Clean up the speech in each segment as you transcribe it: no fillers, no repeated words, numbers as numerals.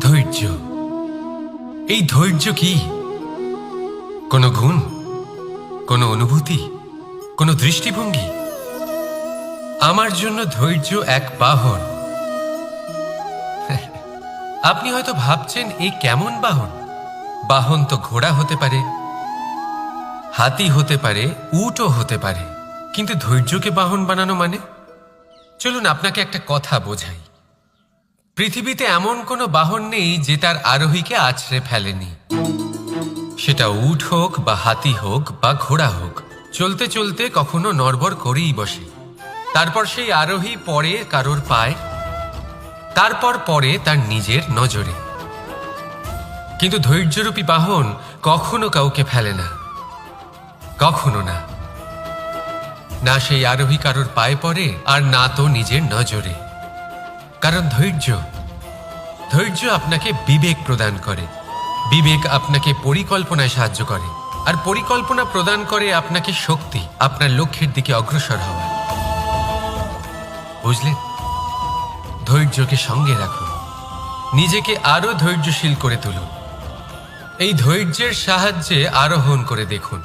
ধৈর্য। এই ধৈর্য কি কোনো গুণ, কোনো অনুভূতি, কোনো দৃষ্টিভঙ্গি? আমার জন্য ধৈর্য এক বাহন। আপনি হয়তো ভাবছেন এই কেমন বাহন? বাহন তো ঘোড়া হতে পারে, হাতি হতে পারে, উটও হতে পারে, কিন্তু ধৈর্যকে বাহন বানানো মানে? চলুন আপনাকে একটা কথা বোঝাই। পৃথিবীতে এমন কোনো বাহন নেই যে তার আরোহীকে আছড়ে ফেলেনি। সেটা উট হোক বা হাতি হোক বা ঘোড়া হোক, চলতে চলতে কখনো নড়বড় করেই বসে। তারপর সেই আরোহী পড়ে কারোর পায়, তারপর পড়ে তার নিজের নজরে। কিন্তু ধৈর্যরূপী বাহন কখনো কাউকে ফেলে না, কখনো না। না সেই আরোহী কারোর পায়ে পড়ে, আর না তো নিজের নজরে। কারণ ধৈর্য আপনাকে বিবেক প্রদান করে, বিবেক আপনাকে পরিকল্পনায় সাহায্য করে, আর পরিকল্পনা প্রদান করে আপনাকে শক্তি, আপনার লক্ষ্যের দিকে অগ্রসর হওয়া। বুঝলেন? ধৈর্যকে সঙ্গে রাখুন, নিজেকে আরো ধৈর্যশীল করে তুলুন। এই ধৈর্যের সাহায্যে আরোহণ করে দেখুন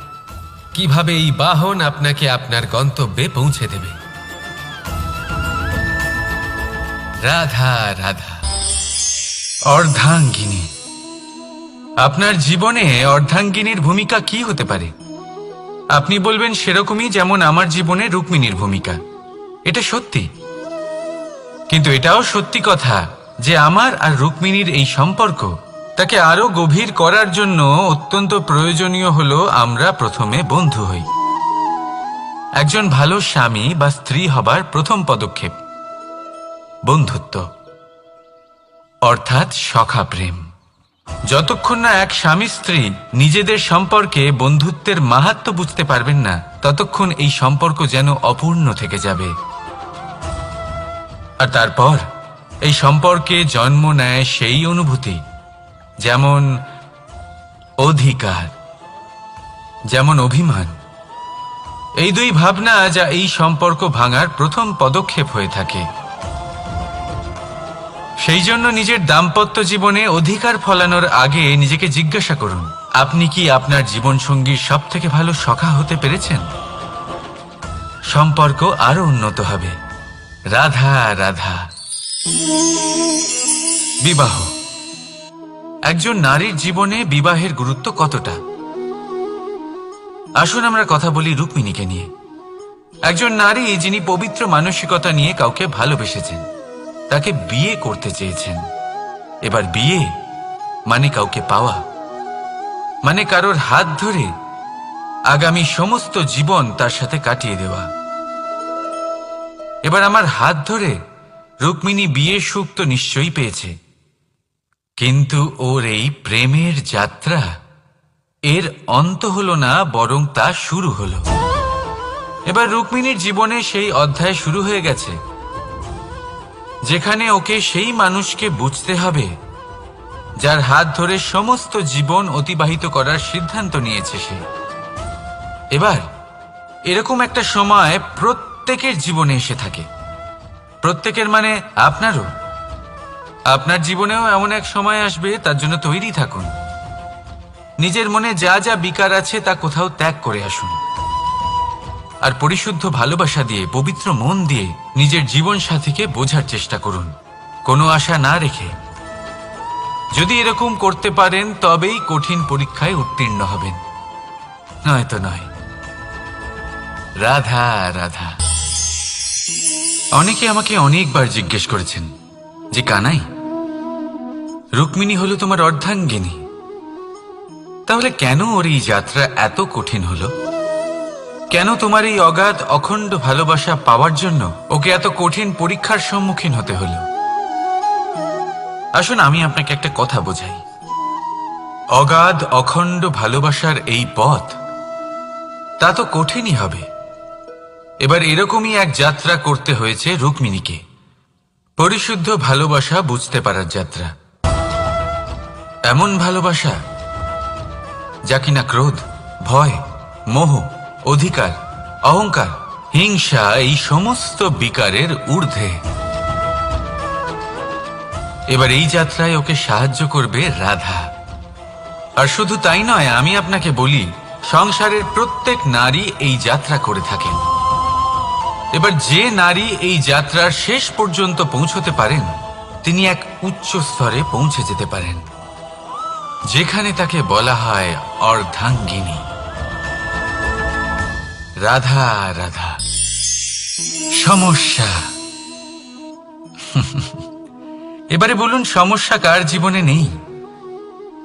কিভাবে এই বাহন আপনাকে আপনার গন্তব্যে পৌঁছে দেবে। রাধা রাধা। অর্ধাঙ্গিনী। আপনার জীবনে অর্ধাঙ্গিনীর ভূমিকা কি হতে পারে? আপনি বলবেন সেরকমই যেমন আমার জীবনে রুক্মিণীর ভূমিকা। এটা সত্যি, কিন্তু এটাও সত্যি কথা যে আমার আর রুক্মিণীর এই সম্পর্ক, তাকে আরো গভীর করার জন্য অত্যন্ত প্রয়োজনীয় হলো আমরা প্রথমে বন্ধু হই। একজন ভালো স্বামী বা স্ত্রী হবার প্রথম পদক্ষেপ বন্ধুত্ব, অর্থাৎ সখা প্রেম। যতক্ষণ না এক স্বামী স্ত্রী নিজেদের সম্পর্কে বন্ধুত্বের মাহাত্ম্য বুঝতে পারবেন না, ততক্ষণ এই সম্পর্ক যেন অপূর্ণ থেকে যাবে। আর তারপর এই সম্পর্কে জন্ম নেয় সেই অনুভূতি, যেমন অধিকার, যেমন অভিমান। এই দুই ভাবনা যা এই সম্পর্ক ভাঙার প্রথম পদক্ষেপ হয়ে থাকে। সেই জন্য নিজের দাম্পত্য জীবনে অধিকার ফলানোর আগে নিজেকে জিজ্ঞাসা করুন, আপনি কি আপনার জীবনসঙ্গীর সব থেকে ভালো সখা হতে পেরেছেন? সম্পর্ক আরো উন্নত হবে। রাধা রাধা। বিবাহ। একজন নারীর জীবনে বিবাহের গুরুত্ব কতটা? আসুন আমরা কথা বলি রুক্মিণীকে নিয়ে। একজন নারী যিনি পবিত্র মানসিকতা নিয়ে কাউকে ভালোবেসেছেন, তাকে বিয়ে করতে চেয়েছেন। এবার বিয়ে মানে কাউকে পাওয়া, মানে কারোর হাত ধরে আগামী সমস্ত জীবন তার সাথে কাটিয়ে দেওয়া। এবার আমার হাত ধরে রুক্মিণী বিয়ের সুখ তো নিশ্চয়ই পেয়েছে, কিন্তু ওর এই প্রেমের যাত্রা, এর অন্ত হলো না, বরং তা শুরু হলো। এবার রুক্মিণীর জীবনে সেই অধ্যায় শুরু হয়ে গেছে যেখানে ওকে সেই মানুষকে বুঝতে হবে যার হাত ধরে সমস্ত জীবন অতিবাহিত করার সিদ্ধান্ত নিয়েছে সে। এবার এরকম একটা সময় প্রত্যেকের জীবনে এসে থাকে। প্রত্যেকের মানে আপনারও। আপনার জীবনেও এমন এক সময় আসবে, তার জন্য তৈরি থাকুন। নিজের মনে যা যা বিকার আছে তা কোথাও ত্যাগ করে আসুন, আর পরিশুদ্ধ ভালোবাসা দিয়ে, পবিত্র মন দিয়ে নিজের জীবন সাথীকে বোঝার চেষ্টা করুন, কোনো আশা না রেখে। যদি এরকম করতে পারেন তবেই কঠিন পরীক্ষায় উত্তীর্ণ হবেন, নয়তো নয়। রাধা রাধা। অনেকে আমাকে অনেকবার জিজ্ঞেস করেছেন যে কানাই, রুক্মিণী হলো তোমার অর্ধাঙ্গিনী, তাহলে কেন ওর এই যাত্রা এত কঠিন হলো? কেন তোমার এই অগাধ অখণ্ড ভালোবাসা পাওয়ার জন্য ওকে এত কঠিন পরীক্ষার সম্মুখীন হতে হলো? আসুন আমি আপনাকে একটা কথা বোঝাই। অগাধ অখণ্ড ভালোবাসার এই পথ, তা তো কঠিনই হবে। এবার এরকমই এক যাত্রা করতে হয়েছে রুক্মিণীকে, পরিশুদ্ধ ভালোবাসা বুঝতে পারার যাত্রা। এমন ভালোবাসা যা কিনা ক্রোধ, ভয়, মোহ, অধিকার, অহংকার, হিংসা এই সমস্ত বিকারের ঊর্ধ্বে। এবার এই যাত্রায় ওকে সাহায্য করবে রাধা। আর শুধু তাই নয়, আমি আপনাকে বলি, সংসারের প্রত্যেক নারী এই যাত্রা করে থাকেন। এবার যে নারী এই যাত্রার শেষ পর্যন্ত পৌঁছতে পারেন, তিনি এক উচ্চ স্তরে পৌঁছে যেতে পারেন, যেখানে তাকে বলা হয় অর্ধাঙ্গিনী। রাধা রাধা। সমস্যা। এবারে বলুন, সমস্যা কার জীবনে নেই?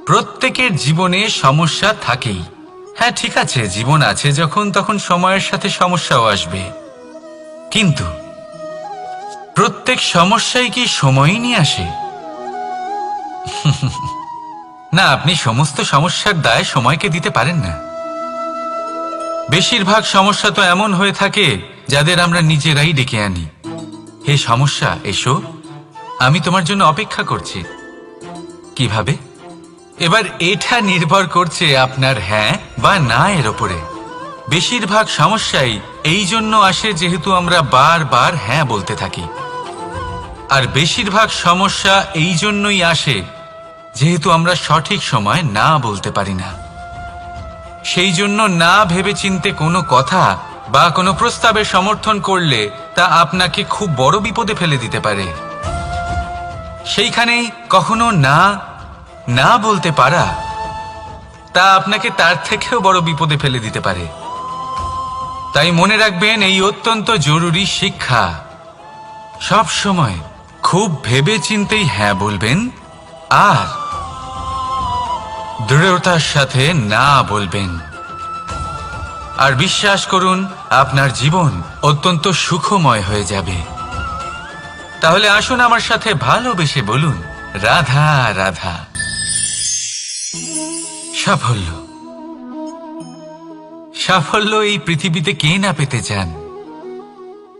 প্রত্যেকের জীবনে সমস্যা থাকেই। হ্যাঁ, ঠিক আছে, জীবন আছে যখন, তখন সময়ের সাথে সমস্যাও আসবে। কিন্তু প্রত্যেক সমস্যাই কি সময়ই নিয়ে আসে? না, আপনি সমস্ত সমস্যার দায় সময়কে দিতে পারেন না। বেশিরভাগ সমস্যা তো এমন হয়ে থাকে যাদের আমরা নিজেরাই ডেকে আনি। হে সমস্যা, এসো, আমি তোমার জন্য অপেক্ষা করছি। কিভাবে? এবার এটা নির্ভর করছে আপনার হ্যাঁ বা না এর ওপরে। বেশিরভাগ সমস্যাই এই জন্য আসে যেহেতু আমরা বারবার হ্যাঁ বলতে থাকি, আর বেশিরভাগ সমস্যা এই জন্যই আসে যেহেতু আমরা সঠিক সময় না বলতে পারি না। সেই জন্য না ভেবেচিন্তে কোনো কথা বা কোনো প্রস্তাবের সমর্থন করলে তা আপনাকে খুব বড় বিপদে ফেলে দিতে পারে। সেইখানেই কখনো না না বলতে পারা তা আপনাকে তার থেকেও বড় বিপদে ফেলে দিতে পারে। তাই মনে রাখবেন, এই অত্যন্ত জরুরি শিক্ষা। সব সময় খুব ভেবেচিন্তেই হ্যাঁ বলবেন আর দৃঢ়তার সাথে না বলবেন। আর বিশ্বাস করুন, আপনার জীবন অত্যন্ত সুখময় হয়ে যাবে। তাহলে আসুন আমার সাথে ভালোবেসে বলুন, রাধা রাধা। সাফল্য। সাফল্য এই পৃথিবীতে কে না পেতে চান?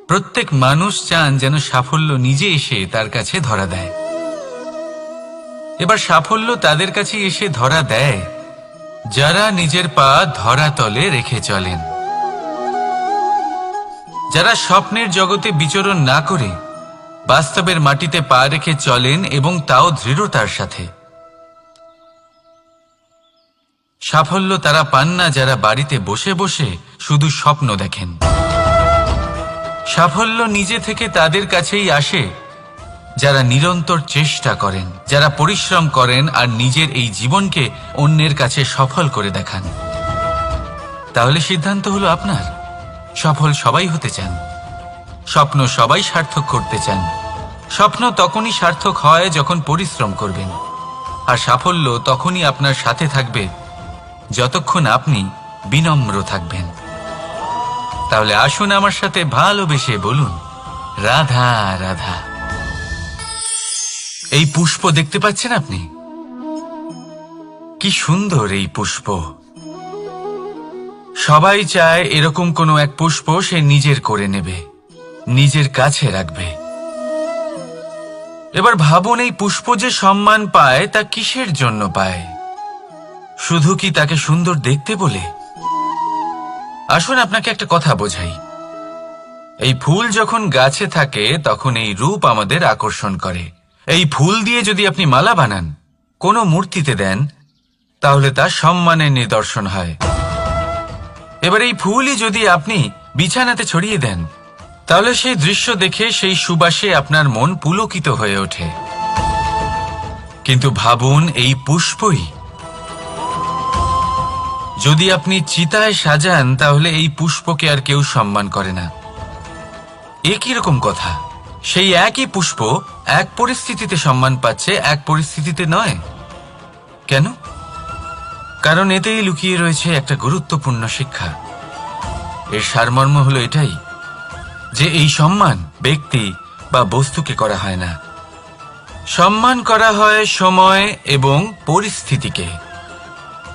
প্রত্যেক মানুষ চান যেন সাফল্য নিজে এসে তার কাছে ধরা দেয়। এবার সাফল্য তাদের কাছে এসে ধরা দেয় যারা নিজের পা ধরাতলে রেখে চলেন, যারা স্বপ্নের জগতে বিচরণ না করে বাস্তবের মাটিতে পা রেখে চলেন, এবং তাও দৃঢ়তার সাথে। সাফল্য তারা পান না যারা বাড়িতে বসে বসে শুধু স্বপ্ন দেখেন। সাফল্য নিজে থেকে তাদের কাছেই আসে যারা নিরন্তর চেষ্টা করেন, যারা পরিশ্রম করেন আর নিজের এই জীবনকে অন্যের কাছে সফল করে দেখান। তাহলে সিদ্ধান্ত হলো আপনার। সফল সবাই হতে চান, স্বপ্ন সবাই সার্থক করতে চান। স্বপ্ন তখনই সার্থক হয় যখন পরিশ্রম করবেন, আর সাফল্য তখনই আপনার সাথে থাকবে যতক্ষণ আপনি বিনম্র থাকবেন। তাহলে আসুন আমার সাথে ভালোবেসে বলুন, রাধা রাধা। এই পুষ্প দেখতে পাচ্ছেন আপনি? কি সুন্দর এই পুষ্প। সবাই চায় এরকম কোনো এক পুষ্প সে নিজের করে নেবে, নিজের কাছে রাখবে। এবার ভাবুন, এই পুষ্প যে সম্মান পায় তা কিসের জন্য পায়? শুধু কি তাকে সুন্দর দেখতে বলে? আসুন আপনাকে একটা কথা বোঝাই। এই ফুল যখন গাছে থাকে তখন এই রূপ আমাদের আকর্ষণ করে। এই ফুল দিয়ে যদি আপনি মালা বানান, কোনো মূর্তিতে দেন, তাহলে তা সম্মানের নিদর্শন হয়। এবার এই ফুলই যদি আপনি বিছানাতে ছড়িয়ে দেন, তাহলে সেই দৃশ্য দেখে সেই সুবাসে আপনার মন পুলকিত হয়ে ওঠে। কিন্তু ভাবুন, এই পুষ্পই যদি আপনি চিতায় সাজান, তাহলে এই পুষ্পকে আর কেউ সম্মান করে না। একই রকম কথা, সেই একই পুষ্প এক পরিস্থিতিতে সম্মান পাচ্ছে, এক পরিস্থিতিতে নয়। কেন? কারণ এতেই লুকিয়ে রয়েছে একটা গুরুত্বপূর্ণ শিক্ষা। এর সারমর্ম হলো এটাই যে এই সম্মান ব্যক্তি বা বস্তুকে করা হয় না, সম্মান করা হয় সময় এবং পরিস্থিতিকে।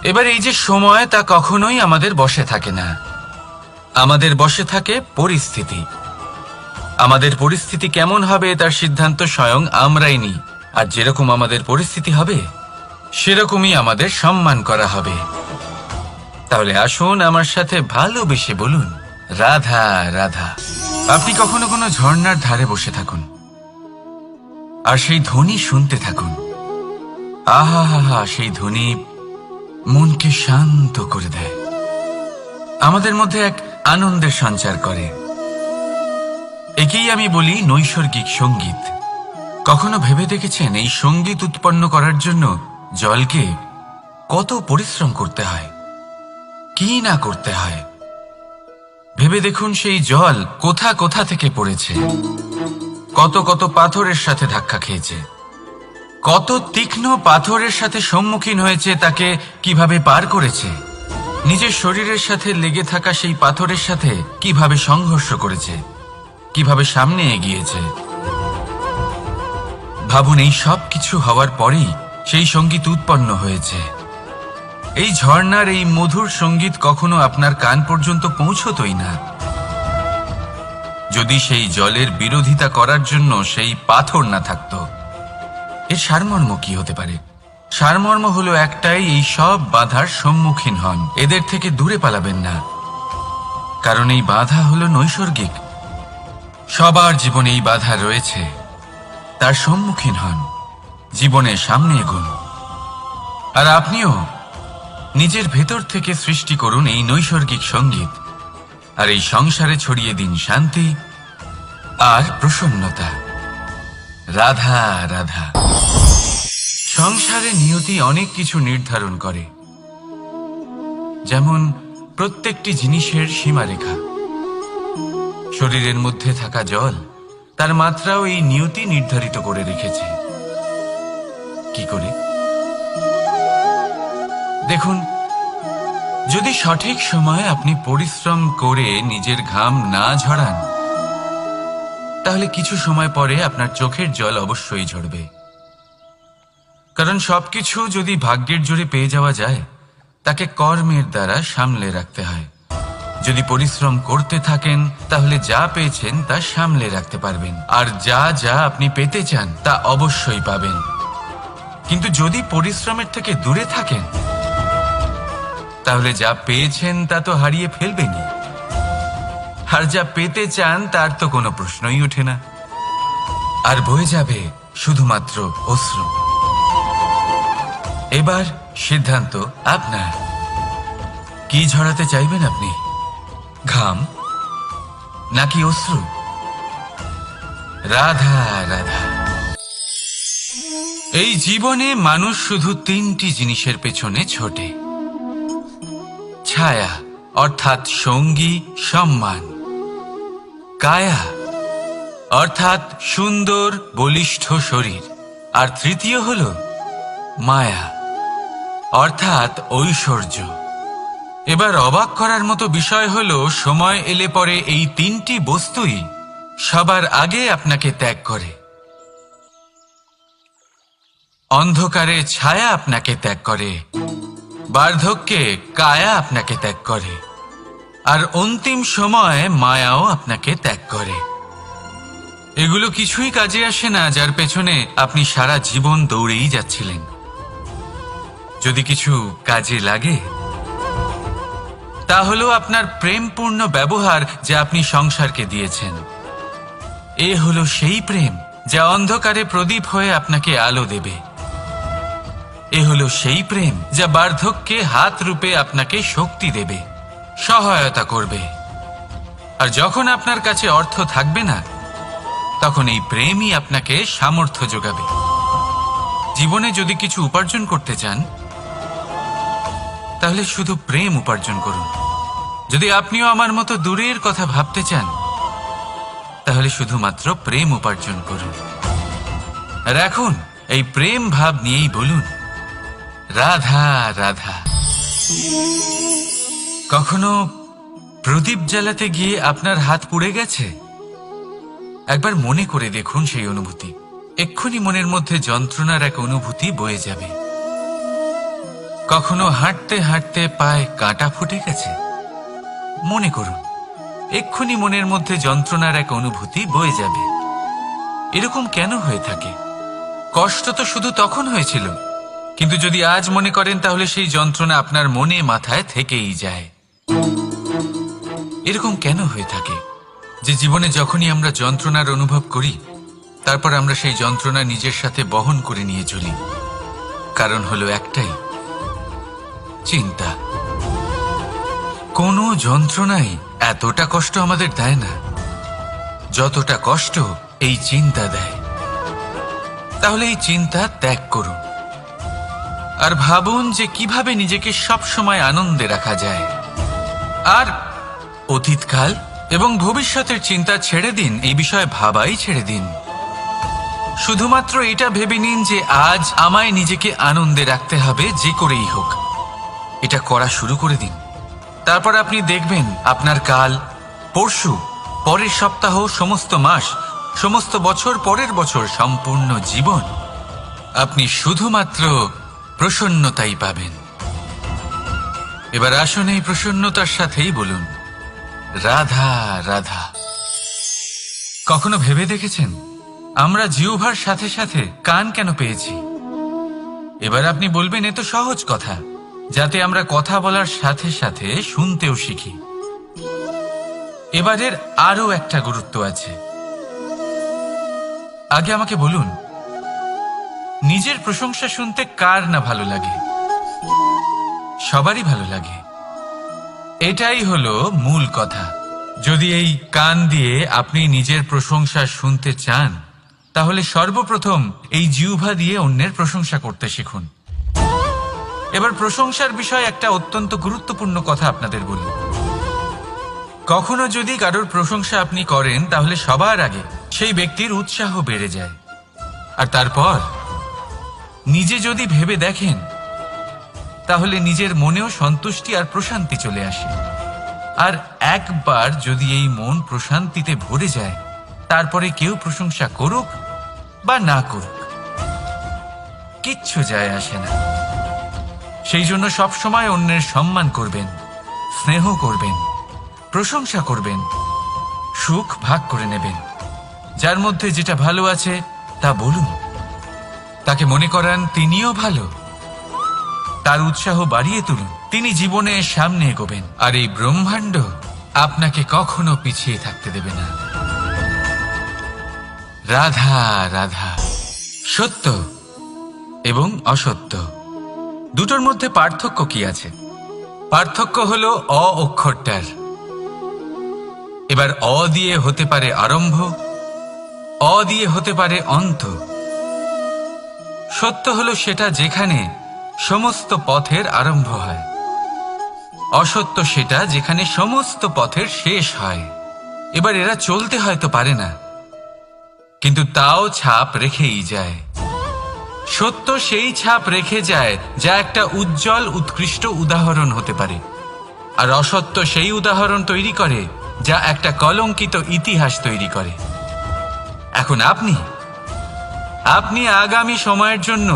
এবার এই যে সময়, তা কখনোই আমাদের বশে থাকে না। আমাদের বশে থাকে পরিস্থিতি। আমাদের পরিস্থিতি কেমন হবে তার সিদ্ধান্ত স্বয়ং আমরাই নিই, আর যেরকম আমাদের পরিস্থিতি হবে সেরকমই আমাদের সম্মান করা হবে। তাহলে আসুন আমার সাথে ভালোবেসে বলুন, রাধা রাধা। আপনি কখনো কোনো ঝর্ণার ধারে বসে থাকুন, আর সেই ধ্বনি শুনতে থাকুন। আহা হা হা, সেই ধ্বনি মনকে শান্ত করে দেয়, আমাদের মধ্যে এক আনন্দের সঞ্চার করে। একেই আমি বলি নৈসর্গিক সঙ্গীত। কখনো ভেবে দেখেছেন এই সঙ্গীত উৎপন্ন করার জন্য জলকে কত পরিশ্রম করতে হয়, কি না করতে হয়? ভেবে দেখুন সেই জল কোথা কোথা থেকে পড়েছে, কত কত পাথরের সাথে ধাক্কা খেয়েছে, কত তীক্ষ্ণ পাথরের সাথে সম্মুখীন হয়েছে, তাকে কিভাবে পার করেছে, নিজের শরীরের সাথে লেগে থাকা সেই পাথরের সাথে কিভাবে সংঘর্ষ করেছে, কিভাবে সামনে এগিয়েছে। ভাবুন, এই সব কিছু হওয়ার পরেই সেই সঙ্গীত উৎপন্ন হয়েছে। এই ঝর্ণার এই মধুর সঙ্গীত কখনো আপনার কান পর্যন্ত পৌঁছতই না যদি সেই জলের বিরোধিতা করার জন্য সেই পাথর না থাকতো। এর সারমর্ম কি হতে পারে? সারমর্ম হলো একটাই, এই সব বাধার সম্মুখীন হন, এদের থেকে দূরে পালাবেন না, কারণ এই বাধা হলো নৈসর্গিক। সবার জীবনে এই বাধা রয়েছে, তার সম্মুখীন হন, জীবনের সামনে এগোন। আর আপনিও নিজের ভেতর থেকে সৃষ্টি করুন এই নৈসর্গিক সঙ্গীত, আর এই সংসারে ছড়িয়ে দিন শান্তি আর প্রসন্নতা। রাধা রাধা। সংসারে নিয়তি অনেক কিছু নির্ধারণ করে, যেমন প্রত্যেকটি জিনিসের সীমারেখা। শরীরের মধ্যে থাকা জল, তার মাত্রাও এই নিয়তি নির্ধারিত করে রেখেছে। কি করে? দেখুন, যদি সঠিক সময়ে আপনি পরিশ্রম করে নিজের ঘাম না ঝরান, তাহলে কিছু সময় পরে আপনার চোখের জল অবশ্যই ঝরবে। কারণ সবকিছু যদি ভাগ্যের জোরে পেয়ে যাওয়া যায়, তাকে কর্মের দ্বারা সামলে রাখতে হয়। যদি পরিশ্রম করতে থাকেন, তাহলে যা পেয়েছেন তা সামলে রাখতে পারবেন, আর যা যা আপনি পেতে চান তা অবশ্যই পাবেন। কিন্তু যদি পরিশ্রমের থেকে দূরে থাকেন, তাহলে যা পেয়েছেন তা তো হারিয়ে ফেলবেনই, আর যা পেতে চান তার তো কোনো প্রশ্নই ওঠে না, আর বয়ে যাবে শুধুমাত্র অশ্রু। এবার সিদ্ধান্ত আপনার। কি ঝরাতে চাইবেন আপনি? ঘাম নাকি অশ্রু? রাধা রাধা। এই জীবনে মানুষ শুধু তিনটি জিনিসের পেছনে ছোটে: ছায়া অর্থাৎ সঙ্গী সম্মান, কায়া অর্থাৎ সুন্দর বলিষ্ঠ শরীর, আর তৃতীয় হল মায়া অর্থাৎ ঐশ্বর্য। এবার অবাক করার মতো বিষয় হলো, সময় এলে পরে এই তিনটি বস্তুই সবার আগে আপনাকে ত্যাগ করে। অন্ধকারে ছায়া আপনাকে ত্যাগ করে, বার্ধক্যে কায়া আপনাকে ত্যাগ করে, আর অন্তিম সময়ে মায়াও আপনাকে ত্যাগ করে। এগুলো কিছুই কাজে আসে না যার পেছনে আপনি সারা জীবন দৌড়েই যাচ্ছিলেন। যদি কিছু কাজে লাগে, তা হলো আপনার প্রেমপূর্ণ ব্যবহার যা আপনি সংসারকে দিয়েছেন। এ হলো সেই প্রেম যা অন্ধকারে প্রদীপ হয়ে আপনাকে আলো দেবে। এ হলো সেই প্রেম যা বার্ধক্যে হাত রূপে আপনাকে শক্তি দেবে, সহায়তা করবে। আর যখন আপনার কাছে অর্থ থাকবে না, তখন এই প্রেমই আপনাকে সামর্থ্য যোগাবে। জীবনে যদি কিছু উপার্জন করতে চান, তাহলে শুধু প্রেম উপার্জন করুন। যদি আপনিও আমার মতো দূরের কথা ভাবতে চান, তাহলে শুধুমাত্র প্রেম উপার্জন করুন। আর এখন এই প্রেম ভাব নিয়েই বলুন, রাধা রাধা। কখনো প্রদীপ জ্বালাতে গিয়ে আপনার হাত পুড়ে গেছে? একবার মনে করে দেখুন সেই অনুভূতি। এক্ষুনি মনের মধ্যে যন্ত্রণার এক অনুভূতি বয়ে যাবে। কখনো হাঁটতে হাঁটতে পায়ে কাঁটা ফুটে গেছে? মনে করুন, এক্ষুনি মনের মধ্যে যন্ত্রণার এক অনুভূতি বয়ে যাবে। এরকম কেন হয়ে থাকে? কষ্ট তো শুধু তখন হয়েছিল, কিন্তু যদি আজ মনে করেন, তাহলে সেই যন্ত্রণা আপনার মনে মাথায় থেকেই যায়। এরকম কেন হয়ে থাকে যে জীবনে যখনই আমরা যন্ত্রণার অনুভব করি, তারপর আমরা সেই যন্ত্রণা নিজের সাথে বহন করে নিয়ে চলি। কারণ হলো একটাই, চিন্তা। কোনো যন্ত্রণাই এতটা কষ্ট আমাদের দেয় না যতটা কষ্ট এই চিন্তা দেয়। তাহলে এই চিন্তা ত্যাগ করুন আর ভাবুন যে কিভাবে নিজেকে সবসময় আনন্দে রাখা যায়। আর অতীতকাল এবং ভবিষ্যতের চিন্তা ছেড়ে দিন, এই বিষয়ে ভাবাই ছেড়ে দিন। শুধুমাত্র এটা ভেবে নিন যে আজ আমায় নিজেকে আনন্দে রাখতে হবে, যে করেই হোক। এটা করা শুরু করে দিন। তারপর আপনি দেখবেন আপনার কাল, পরশু, পরের সপ্তাহ, সমস্ত মাস, সমস্ত বছর, পরের বছর, সম্পূর্ণ জীবন আপনি শুধুমাত্র প্রসন্নতাই পাবেন। এবার আসুন এই প্রসন্নতার সাথেই বলুন, রাধা রাধা। কখনো ভেবে দেখেছেন আমরা জিহ্বার সাথে সাথে কান কেন পেয়েছি? এবার আপনি বলবেন, এ তো সহজ কথা, যাতে আমরা কথা বলার সাথে সাথে শুনতেও শিখি। এবারের আরো একটা গুরুত্ব আছে। আগে আমাকে বলুন, নিজের প্রশংসা শুনতে কার না ভালো লাগে? সবারই ভালো লাগে। এটাই হলো মূল কথা। যদি এই কান দিয়ে আপনি নিজের প্রশংসা শুনতে চান, তাহলে সর্বপ্রথম এই জিহ্বা দিয়ে অন্যের প্রশংসা করতে শিখুন। এবার প্রশংসার বিষয়ে একটা অত্যন্ত গুরুত্বপূর্ণ কথা আপনাদের বলি। কখনো যদি কারোর প্রশংসা আপনি করেন, তাহলে সবার আগে সেই ব্যক্তির উৎসাহ বেড়ে যায়। আর তারপর নিজে যদি ভেবে দেখেন, তাহলে নিজের মনেও সন্তুষ্টি আর প্রশান্তি চলে আসে। আর একবার যদি এই মন প্রশান্তিতে ভরে যায়, তারপরে কেউ প্রশংসা করুক বা না করুক, কিচ্ছু যায় আসে না। সেই জন্য সবসময় অন্যের সম্মান করবেন, স্নেহ করবেন, প্রশংসা করবেন, সুখ ভাগ করে নেবেন। যার মধ্যে যেটা ভালো আছে তা বলুন, তাকে মনে করান তিনিও ভালো, তার উৎসাহ বাড়িয়ে তুলুন। তিনি জীবনে সামনে এগোবেন, আর এই ব্রহ্মাণ্ড আপনাকে কখনো পিছিয়ে থাকতে দেবে না। রাধা রাধা। সত্য এবং অসত্য দুটোর মধ্যে পার্থক্য কি আছে? পার্থক্য হলো অ অক্ষরটার। এবার অ দিয়ে হতে পারে আরম্ভ, অ দিয়ে হতে পারে অন্ত। সত্য হলো সেটা যেখানে সমস্ত পথের আরম্ভ হয়, অসত্য সেটা যেখানে সমস্ত পথের শেষ হয়। এবার এরা চলতে হয়তো পারে না, কিন্তু তাও ছাপ রেখেই যায়। সত্য সেই ছাপ রেখে যায় যা একটা উজ্জ্বল উৎকৃষ্ট উদাহরণ হতে পারে, আর অসত্য সেই উদাহরণ তৈরি করে যা একটা কলঙ্কিত ইতিহাস তৈরি করে। এখন আপনি আগামী সময়ের জন্য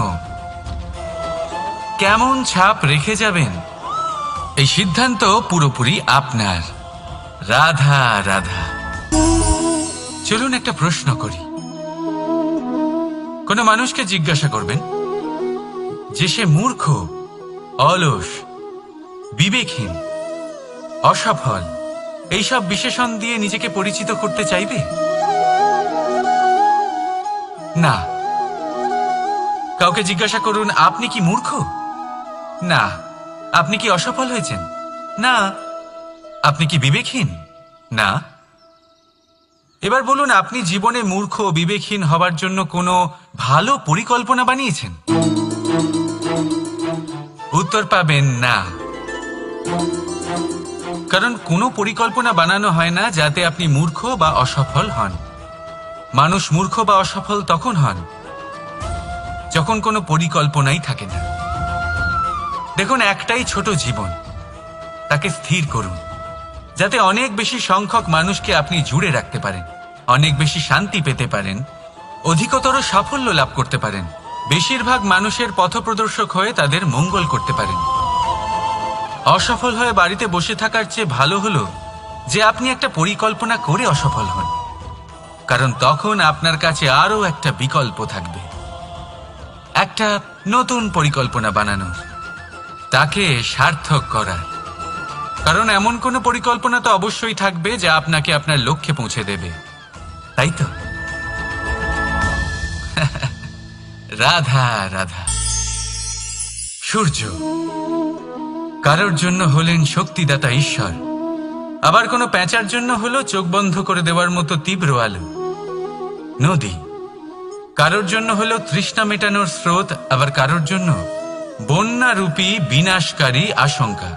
কেমন ছাপ রেখে যাবেন, এই সিদ্ধান্ত পুরোপুরি আপনার। রাধা রাধা। চলুন একটা প্রশ্ন করি। কোনো মানুষকে জিজ্ঞাসা করবেন যে সে মূর্খ, অলস, বিবেকহীন, অসফল, এইসব বিশেষণ দিয়ে নিজেকে পরিচিত করতে চাইবে? না। কাউকে জিজ্ঞাসা করুন, আপনি কি মূর্খ? না। আপনি কি অসফল হয়েছেন? না। আপনি কি বিবেকহীন? না। এবার বলুন, আপনি জীবনে মূর্খ ও বিবেকহীন হবার জন্য কোনো ভালো পরিকল্পনা বানিয়েছেন? উত্তর পাবেন না। কারণ কোনো পরিকল্পনা বানানো হয় না যাতে আপনি মূর্খ বা অসফল হন। মানুষ মূর্খ বা অসফল তখন হন যখন কোনো পরিকল্পনাই থাকে না। দেখুন, একটাই ছোট জীবন, তাকে স্থির করুন যাতে অনেক বেশি সংখ্যক মানুষকে আপনি জুড়ে রাখতে পারেন, অনেক বেশি শান্তি পেতে পারেন, অধিকতর সাফল্য লাভ করতে পারেন, বেশিরভাগ মানুষের পথপ্রদর্শক হয়ে তাদের মঙ্গল করতে পারেন। অসফল হয়ে বাড়িতে বসে থাকার চেয়ে ভালো হলো যে আপনি একটা পরিকল্পনা করে অসফল হন, কারণ তখন আপনার কাছে আরো একটা বিকল্প থাকবে, একটা নতুন পরিকল্পনা বানানোর, তাকে সার্থক করার। কারণ এমন কোনো পরিকল্পনা তো অবশ্যই থাকবে যা আপনাকে আপনার লক্ষ্যে পৌঁছে দেবে, তাই তো? রাধা রাধা। সূর্য কারোর জন্য হলেন শক্তিদাতা ঈশ্বর, আবার কোনো প্যাঁচার জন্য হলো চোখ বন্ধ করে দেওয়ার মতো তীব্র আলো। নদী কারোর জন্য হলো তৃষ্ণা মেটানোর স্রোত, আবার কারোর জন্য বন্যারূপী বিনাশকারী আশঙ্কা।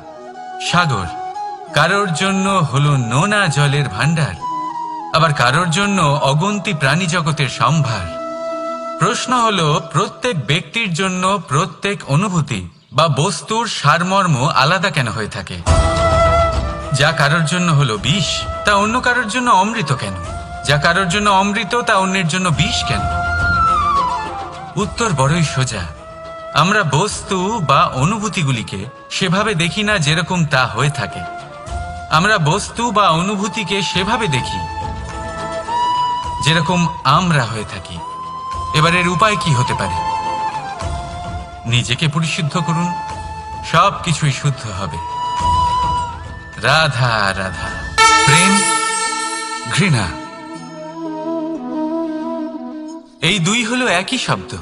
সাগর কারোর জন্য হলো নোনা জলের ভাণ্ডার, আবার কারোর জন্য অগন্তি প্রাণী জগতের সম্ভার। প্রশ্ন হলো, প্রত্যেক ব্যক্তির জন্য প্রত্যেক অনুভূতি বা বস্তুর সারমর্ম আলাদা কেন হয়ে থাকে? যা কারোর জন্য হলো বিষ, তা অন্য কারোর জন্য অমৃত কেন? যা কারোর জন্য অমৃত, তা অন্যের জন্য বিষ কেন? উত্তর বড়ই সোজা। আমরা বস্তু বা অনুভূতিগুলিকে সেভাবে দেখি না যেরকম তা হয়ে থাকে। আমরা বস্তু বা অনুভূতিকে সেভাবে দেখি যেরকম আমরা হয়ে থাকি। এবার এর উপায় কি হতে পারে? নিজেকে পরিশুদ্ধ করুন, সব কিছুই শুদ্ধ হবে। রাধা রাধা। প্রেম, ঘৃণা, এই দুই হলো একই শব্দ।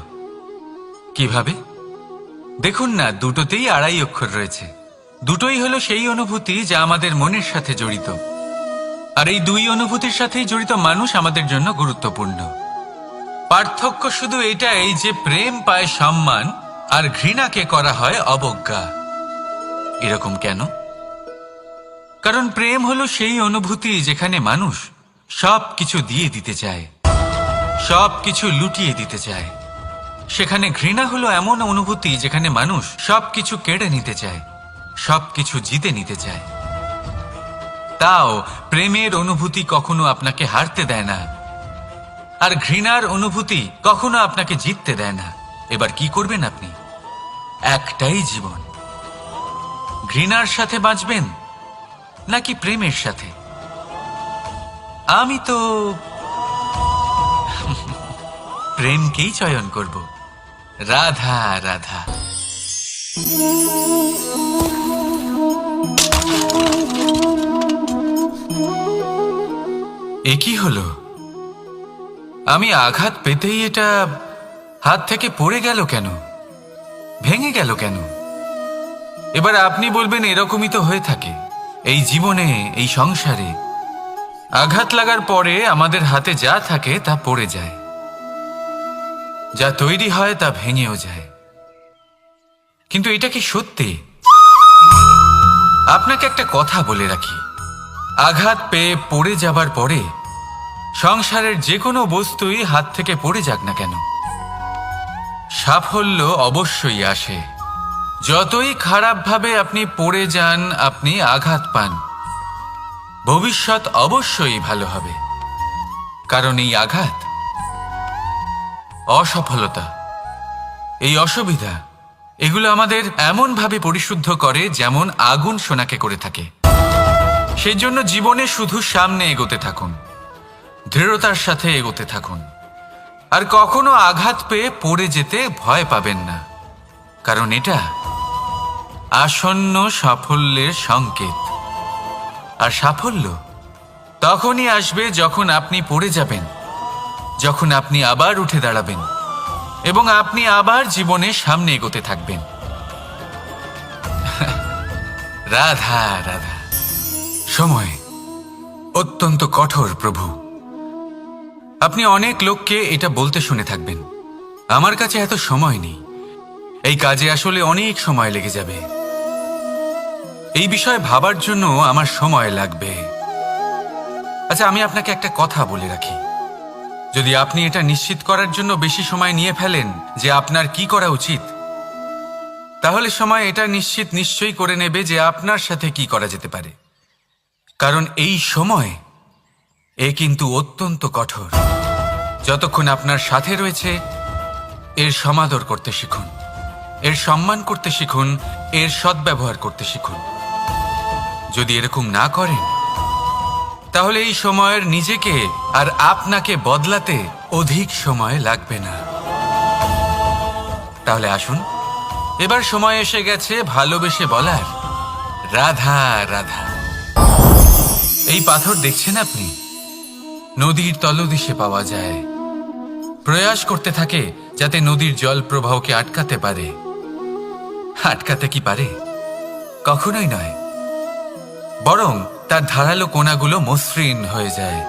কিভাবে? দেখুন না, দুটোতেই আড়াই অক্ষর রয়েছে। দুটোই হলো সেই অনুভূতি যা আমাদের মনের সাথে জড়িত, আর এই দুই অনুভূতির সাথেই জড়িত মানুষ আমাদের জন্য গুরুত্বপূর্ণ। পার্থক্য শুধু এটাই যে প্রেম পায় সম্মান আর ঘৃণাকে করা হয় অবজ্ঞা। এরকম কেন? কারণ প্রেম হলো সেই অনুভূতি যেখানে মানুষ সব কিছু দিয়ে দিতে চায়, সব কিছু লুটিয়ে দিতে চায়। সেখানে ঘৃণা হলো এমন অনুভূতি যেখানে মানুষ সব কিছু কেড়ে নিতে চায়, সব কিছু জিতে নিতে চায়। তাও প্রেমের অনুভূতি কখনো আপনাকে হারতে দেয় না, আর ঘৃণার অনুভূতি কখনো আপনাকে জিততে দেয় না। এবার কি করবেন আপনি? একটাই জীবন। ঘৃণার সাথে বাঁচবেন নাকি প্রেমের সাথে? আমি তো প্রেমকেই চয়ন করব। রাধা রাধা। এ কি হলো? আমি আঘাত পেতেই এটা হাত থেকে পড়ে গেল কেন? ভেঙে গেল কেন? এবার আপনি বলবেন, এরকমই তো হয়ে থাকে এই জীবনে, এই সংসারে। আঘাত লাগার পরে আমাদের হাতে যা থাকে তা পড়ে যায়, যা তৈরি হয় তা ভেঙেও যায়। কিন্তু এটা কি সত্যি? আপনাকে একটা কথা বলে রাখি, আঘাত পেয়ে পড়ে যাবার পরে সংসারের যে কোনো বস্তুই হাত থেকে পড়ে যাক না কেন, সাফল্য অবশ্যই আসে। যতই খারাপভাবে আপনি পড়ে যান, আপনি আঘাত পান, ভবিষ্যৎ অবশ্যই ভালো হবে। কারণ এই আঘাত, অসফলতা, এই অসুবিধা, এগুলো আমাদের এমনভাবে পরিশুদ্ধ করে যেমন আগুন সোনাকে করে থাকে। সেজন্য জীবনে শুধু সামনে এগোতে থাকুন, দৃঢ়তার সাথে এগোতে থাকুন, আর কখনো আঘাত পেয়ে পড়ে যেতে ভয় পাবেন না। কারণ এটা আসন্ন সাফল্যের সংকেত। আর সাফল্য তখনই আসবে যখন আপনি পড়ে যাবেন, যখন আপনি আবার উঠে দাঁড়াবেন এবং আপনি আবার জীবনে সামনে এগোতে থাকবেন। রাধা রাধা। সময় অত্যন্ত কঠোর প্রভু। আপনি অনেক লোককে এটা বলতে শুনে থাকবেন, আমার কাছে এত সময় নেই, এই কাজে আসলে অনেক সময় লেগে যাবে, এই বিষয়ে ভাবার জন্য আমার সময় লাগবে। আচ্ছা, আমি আপনাকে একটা কথা বলে রাখি, যদি আপনি এটা নিশ্চিত করার জন্য বেশি সময় নিয়ে ফেলেন যে আপনার কি করা উচিত, তাহলে সময় এটা নিশ্চয়ই করে নেবে যে আপনার সাথে কি করা যেতে পারে। কারণ এই সময় এ কিন্তু অত্যন্ত কঠোর। যতক্ষণ আপনার সাথে রয়েছে, এর সমাদর করতে শিখুন, এর সম্মান করতে শিখুন, এর সদ্ব্যবহার করতে শিখুন। যদি এরকম না করেন, তাহলে এই সময়ের নিজেকে আর আপনাকে বদলাতে অধিক সময় লাগবে না। তাহলে আসুন, এবার সময় এসে গেছে ভালোবেসে বলার রাধা রাধা। এই পাথর দেখছেন আপনি, নদীর তলদেশে পাওয়া যায়। প্রয়াস করতে থাকে যাতে নদীর জল প্রবাহকে আটকাতে পারে। আটকাতে কি পারে? কখনোই নয়, বরং তার ধারালো কোণাগুলো মসৃণ হয়ে যায়।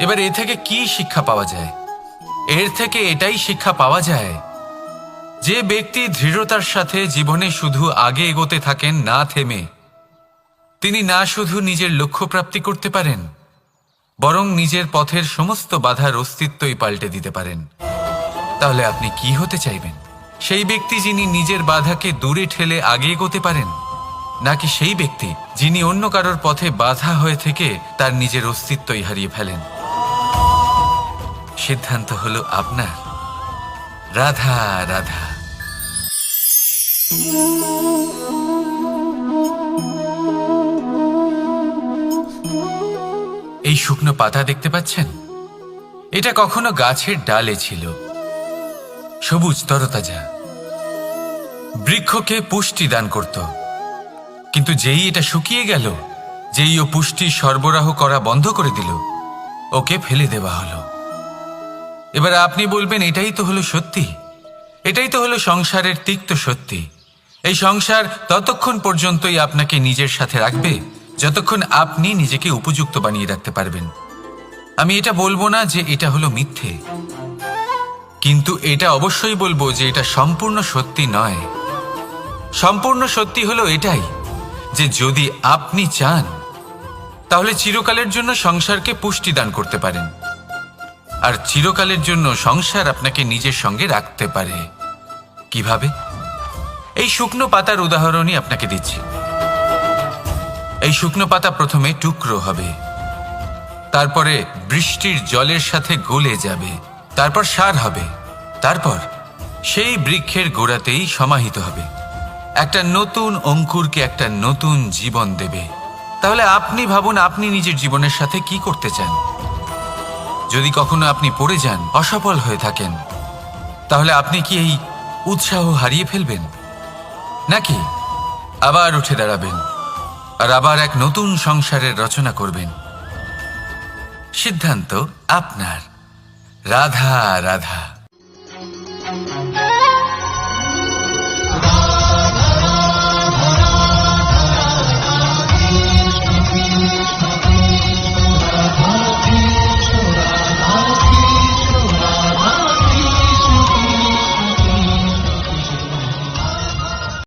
এবার এ থেকে কি শিক্ষা পাওয়া যায়? এর থেকে এটাই শিক্ষা পাওয়া যায় যে ব্যক্তি দৃঢ়তার সাথে জীবনে শুধু আগে এগোতে থাকেন না থেমে, তিনি না শুধু নিজের লক্ষ্য প্রাপ্তি করতে পারেন, বরং নিজের পথের সমস্ত বাধার অস্তিত্বই পাল্টে দিতে পারেন। তাহলে আপনি কি হতে চাইবেন? সেই ব্যক্তি যিনি নিজের বাধাকে দূরে ঠেলে আগে এগোতে পারেন, নাকি সেই ব্যক্তি যিনি অন্য কারোর পথে বাধা হয়ে থেকে তার নিজের অস্তিত্বই হারিয়ে ফেলেন? সিদ্ধান্ত হলো আপনার। রাধা রাধা। এই শুকনো পাতা দেখতে পাচ্ছেন? এটা কখনো গাছের ডালে ছিল, সবুজ তরতাজা, বৃক্ষকে পুষ্টি দান করত। কিন্তু যেই এটা শুকিয়ে গেল, যেই ও পুষ্টি সরবরাহ করা বন্ধ করে দিল, ওকে ফেলে দেওয়া হলো। এবার আপনি বলবেন, এটাই তো হলো সত্যি, এটাই তো হলো সংসারের তিক্ত সত্যি। এই সংসার ততক্ষণ পর্যন্তই আপনাকে নিজের সাথে রাখবে যতক্ষণ আপনি নিজেকে উপযুক্ত বানিয়ে রাখতে পারবেন। আমি এটা বলবো না যে এটা হলো মিথ্যে, কিন্তু এটা অবশ্যই বলবো যে এটা সম্পূর্ণ সত্যি নয়। সম্পূর্ণ সত্যি হলো এটাই যে যদি আপনি চান তাহলে চিরকালের জন্য সংসারকে পুষ্টি দান করতে পারেন, আর চিরকালের জন্য সংসার আপনাকে নিজের সঙ্গে রাখতে পারে। কিভাবে? এই শুকনো পাতার উদাহরণই আপনাকে দিচ্ছি। এই শুকনো পাতা প্রথমে টুকরো হবে, তারপরে বৃষ্টির জলের সাথে গলে যাবে, তারপর সার হবে, তারপর সেই বৃক্ষের গোড়াতেই সমাহিত হবে, একটা নতুন অঙ্কুরকে একটা নতুন জীবন দেবে। তাহলে আপনি ভাবুন, আপনি নিজের জীবনের সাথে কি করতে চান? যদি কখনো আপনি পড়ে যান, অসফল হয়ে থাকেন, তাহলে আপনি কি এই উৎসাহ হারিয়ে ফেলবেন, নাকি আবার উঠে দাঁড়াবেন আর আবার এক নতুন সংসারের রচনা করবেন? সিদ্ধান্ত আপনার। রাধা রাধা।